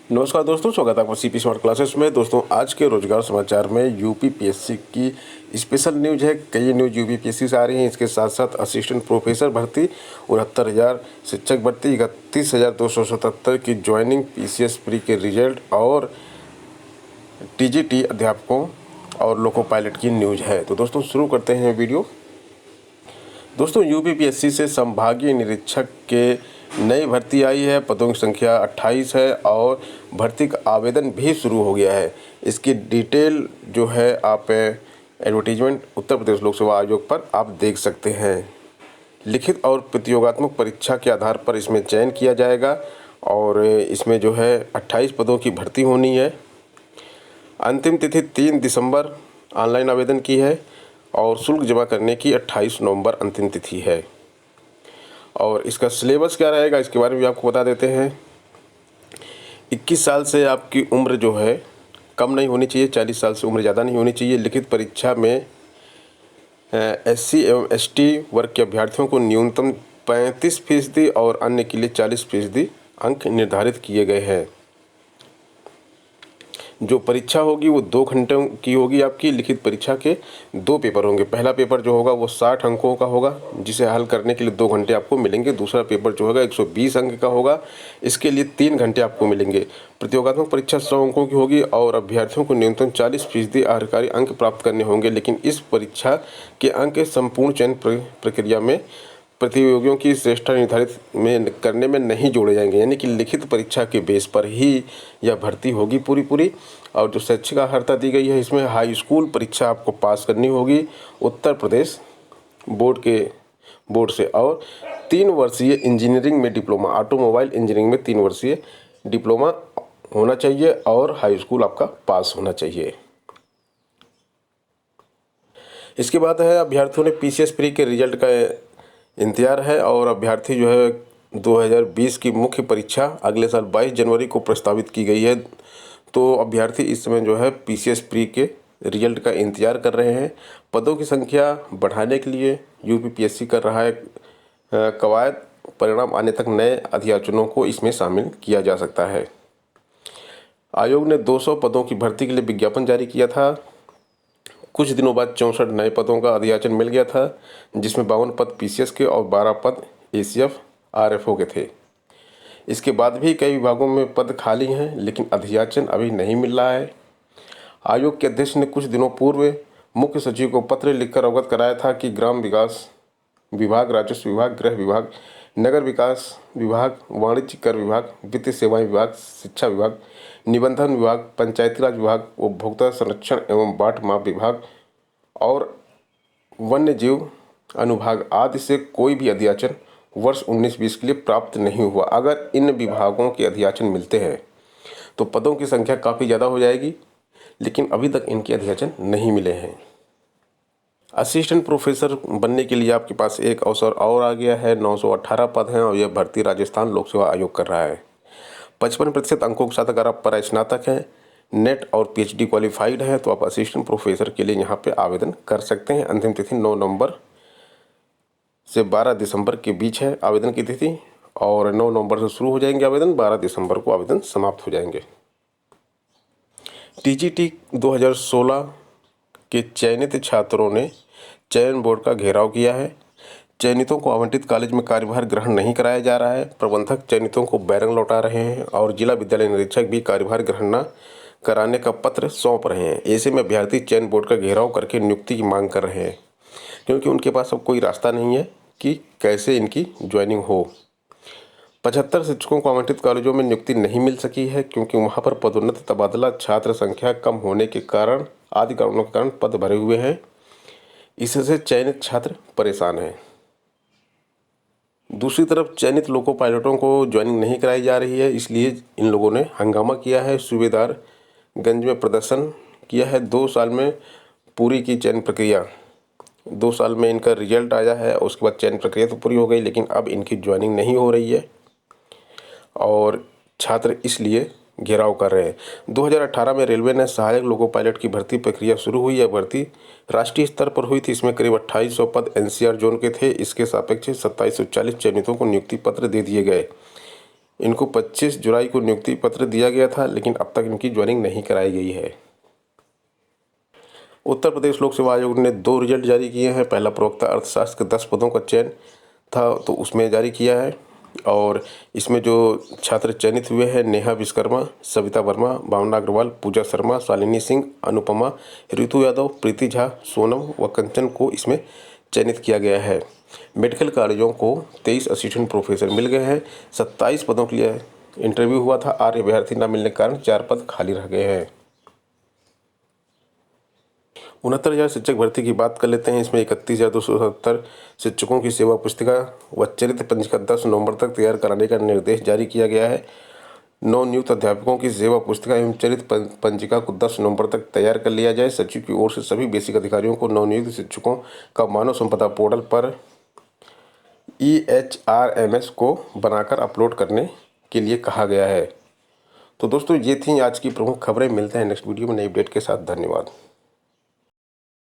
नमस्कार दोस्तों, स्वागत है आपका सीपी स्मार्ट क्लासेस में। दोस्तों, आज के रोजगार समाचार में यूपीपीएससी की स्पेशल न्यूज है। कई न्यूज यूपीपीएससी से आ रही हैं। इसके साथ साथ असिस्टेंट प्रोफेसर भर्ती, 69,000 शिक्षक भर्ती, 31,277 की ज्वाइनिंग, पीसीएस प्री के रिजल्ट और टीजीटी अध्यापकों और लोको पायलट की न्यूज है। तो दोस्तों, शुरू करते हैं वीडियो। दोस्तों, यूपीपीएससी से संभागीय निरीक्षक के नई भर्ती आई है। पदों की संख्या 28 है और भर्ती का आवेदन भी शुरू हो गया है। इसकी डिटेल जो है आप एडवर्टीजमेंट उत्तर प्रदेश लोक सेवा आयोग पर आप देख सकते हैं। लिखित और प्रतियोगात्मक परीक्षा के आधार पर इसमें चयन किया जाएगा और इसमें जो है 28 पदों की भर्ती होनी है। अंतिम तिथि 3 दिसंबर ऑनलाइन आवेदन की है और शुल्क जमा करने की 28 नवंबर अंतिम तिथि है। और इसका सिलेबस क्या रहेगा इसके बारे में भी आपको बता देते हैं। 21 साल से आपकी उम्र जो है कम नहीं होनी चाहिए, 40 साल से उम्र ज़्यादा नहीं होनी चाहिए। लिखित परीक्षा में एससी एवं एसटी वर्ग के अभ्यर्थियों को न्यूनतम 35% और अन्य के लिए 40% अंक निर्धारित किए गए हैं। जो परीक्षा होगी वो 2 घंटों की होगी। आपकी लिखित परीक्षा के 2 पेपर होंगे। पहला पेपर जो होगा वो 60 अंकों का होगा, जिसे हल करने के लिए 2 घंटे आपको मिलेंगे। दूसरा पेपर जो होगा 120 अंक का होगा, इसके लिए 3 घंटे आपको मिलेंगे। प्रतियोगात्मक परीक्षा 100 अंकों की होगी और अभ्यर्थियों को न्यूनतम 40% आधारकारी अंक प्राप्त करने होंगे। लेकिन इस परीक्षा के अंक संपूर्ण चयन प्रक्रिया में प्रतियोगियों की श्रेष्ठता निर्धारित करने में नहीं जोड़े जाएंगे। यानी कि लिखित परीक्षा के बेस पर ही यह भर्ती होगी पूरी। और जो शैक्षिक अर्हता दी गई है, इसमें हाई स्कूल परीक्षा आपको पास करनी होगी उत्तर प्रदेश बोर्ड से, और 3 वर्षीय इंजीनियरिंग में डिप्लोमा, ऑटोमोबाइल इंजीनियरिंग में 3 वर्षीय डिप्लोमा होना चाहिए और हाई स्कूल आपका पास होना चाहिए। इसके बाद है अभ्यर्थियों ने पीसीएस प्री के रिजल्ट का इंतजार है और अभ्यर्थी जो है 2020 की मुख्य परीक्षा अगले साल 22 जनवरी को प्रस्तावित की गई है। तो अभ्यर्थी इस समय जो है पीसीएस प्री के रिजल्ट का इंतजार कर रहे हैं। पदों की संख्या बढ़ाने के लिए यूपीपीएससी कर रहा है कवायद। परिणाम आने तक नए अध्याचनों को इसमें शामिल किया जा सकता है। आयोग ने 200 पदों की भर्ती के लिए विज्ञापन जारी किया था। कुछ दिनों बाद 64 नए पदों का अधियाचन मिल गया था, जिसमें 52 पद पीसीएस के और 12 पद एसीएफ आरएफओ के थे। इसके बाद भी कई विभागों में पद खाली हैं, लेकिन अधियाचन अभी नहीं मिल रहा है। आयोग के अध्यक्ष ने कुछ दिनों पूर्व मुख्य सचिव को पत्र लिखकर अवगत कराया था कि ग्राम विकास विभाग, राजस्व विभाग, गृह विभाग, नगर विकास विभाग, वाणिज्य कर विभाग, वित्तीय सेवाएं विभाग, शिक्षा विभाग, निबंधन विभाग, पंचायती राज विभाग, उपभोक्ता संरक्षण एवं बाट माप विभाग और वन्य जीव अनुभाग आदि से कोई भी अधियाचन वर्ष 19-20 के लिए प्राप्त नहीं हुआ। अगर इन विभागों के अधियाचन मिलते हैं तो पदों की संख्या काफ़ी ज़्यादा हो जाएगी, लेकिन अभी तक इनके अधियाचन नहीं मिले हैं। असिस्टेंट प्रोफेसर बनने के लिए आपके पास एक अवसर और आ गया है। 918 पद हैं और यह भर्ती राजस्थान लोक सेवा आयोग कर रहा है। 55% अंकों के साथ अगर आप स्नातक हैं, नेट और पीएचडी क्वालिफाइड है तो आप असिस्टेंट प्रोफेसर के लिए यहाँ पे आवेदन कर सकते हैं। अंतिम तिथि 9 नवंबर से 12 दिसंबर के बीच है आवेदन की तिथि, और 9 नवंबर से शुरू हो जाएंगे आवेदन, 12 दिसंबर को आवेदन समाप्त हो जाएंगे। टीजीटी 2016 के चयनित छात्रों ने चयन बोर्ड का घेराव किया है। चयनितों को आवंटित कॉलेज में कार्यभार ग्रहण नहीं कराया जा रहा है। प्रबंधक चयनितों को बैरंग लौटा रहे हैं और जिला विद्यालय निरीक्षक भी कार्यभार ग्रहण न कराने का पत्र सौंप रहे हैं। ऐसे में अभ्यर्थी चयन बोर्ड का घेराव करके नियुक्ति की मांग कर रहे हैं, क्योंकि उनके पास अब कोई रास्ता नहीं है कि कैसे इनकी ज्वाइनिंग हो। 75 शिक्षकों को आवंटित कॉलेजों में नियुक्ति नहीं मिल सकी है, क्योंकि वहां पर पदोन्नति, तबादला, छात्र संख्या कम होने के कारण आदि कारणों के कारण पद भरे हुए हैं। इससे चयनित छात्र परेशान हैं। दूसरी तरफ चयनित लोको पायलटों को ज्वाइनिंग नहीं कराई जा रही है, इसलिए इन लोगों ने हंगामा किया है। सूबेदारगंज में प्रदर्शन किया है। 2 साल में पूरी की चयन प्रक्रिया, 2 साल में इनका रिजल्ट आया है, उसके बाद चयन प्रक्रिया तो पूरी हो गई, लेकिन अब इनकी ज्वाइनिंग नहीं हो रही है और छात्र इसलिए घेराव कर रहे हैं। 2018 में रेलवे ने सहायक लोको पायलट की भर्ती प्रक्रिया शुरू हुई। यह भर्ती राष्ट्रीय स्तर पर हुई थी। इसमें करीब 2800 पद एनसीआर जोन के थे। इसके सापेक्ष 2740 चयनितों को नियुक्ति पत्र दे दिए गए। इनको 25 जुलाई को नियुक्ति पत्र दिया गया था, लेकिन अब तक इनकी ज्वाइनिंग नहीं कराई गई है। उत्तर प्रदेश लोक सेवा आयोग ने 2 रिजल्ट जारी किए हैं। पहला प्रवक्ता अर्थशास्त्र के 10 पदों का चयन था, तो उसमें जारी किया है, और इसमें जो छात्र चयनित हुए हैं, नेहा विश्वकर्मा, सविता वर्मा, भावना अग्रवाल, पूजा शर्मा, शालिनी सिंह, अनुपमा, ऋतु यादव, प्रीति झा, सोनम व कंचन को इसमें चयनित किया गया है। मेडिकल कॉलेजों को 23 असिस्टेंट प्रोफेसर मिल गए हैं। 27 पदों के लिए इंटरव्यू हुआ था। 8 अभ्यर्थी न मिलने के कारण 4 पद खाली रह गए हैं। 69,000 शिक्षक भर्ती की बात कर लेते हैं। इसमें 31,270 शिक्षकों की सेवा पुस्तिका व चरित्र पंजिका 10 नवंबर तक तैयार कराने का निर्देश जारी किया गया है। नवनियुक्त अध्यापकों की सेवा पुस्तिका एवं चरित्र पंजिका को 10 नवंबर तक तैयार कर लिया जाए। सचिव की ओर से सभी बेसिक अधिकारियों को नवनियुक्त शिक्षकों का मानव संपदा पोर्टल पर EHRMS को बनाकर अपलोड करने के लिए कहा गया है। तो दोस्तों, ये थी आज की प्रमुख खबरें। मिलते हैं नेक्स्ट वीडियो में नई अपडेट के साथ। धन्यवाद।